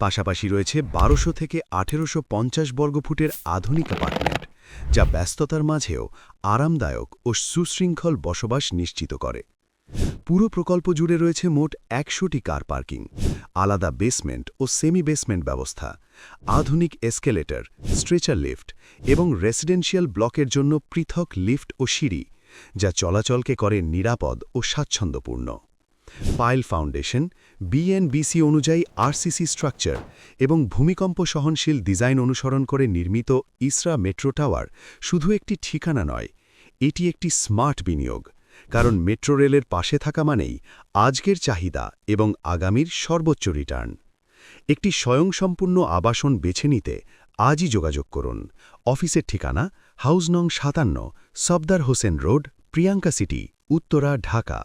পাশাপাশি রয়েছে ১২০০ থেকে ১৮৫০ বর্গফুটের আধুনিক অ্যাপার্টমেন্ট, যা ব্যস্ততার মাঝেও আরামদায়ক ও সুশৃঙ্খল বসবাস নিশ্চিত করে। পুরো প্রকল্প জুড়ে রয়েছে মোট ১০০টি কার পার্কিং, আলাদা বেসমেন্ট ও সেমি বেসমেন্ট ব্যবস্থা, আধুনিক এসকেলেটর, স্ট্রেচার লিফট এবং রেসিডেন্সিয়াল ব্লকের জন্য পৃথক লিফট ও সিঁড়ি, যা চলাচলকে করে নিরাপদ ও স্বাচ্ছন্দ্যপূর্ণ। পাইল ফাউন্ডেশন, বিএনবিসি অনুযায়ী আরসিসি স্ট্রাকচার এবং ভূমিকম্প সহনশীল ডিজাইন অনুসরণ করে নির্মিত ইসরা মেট্রো টাওয়ার শুধু একটি ঠিকানা নয়, এটি একটি স্মার্ট বিনিয়োগ। কারণ মেট্রো রেলের পাশে থাকা মানেই আজকের চাহিদা এবং আগামীর সর্বোচ্চ রিটার্ন। একটি স্বয়ংসম্পূর্ণ আবাসন বেছে নিতে আজই যোগাযোগ করুন। অফিসের ঠিকানা হাউস নং ৫৭, সফদার হোসেন রোড, প্রিয়াঙ্কা সিটি, উত্তরা, ঢাকা।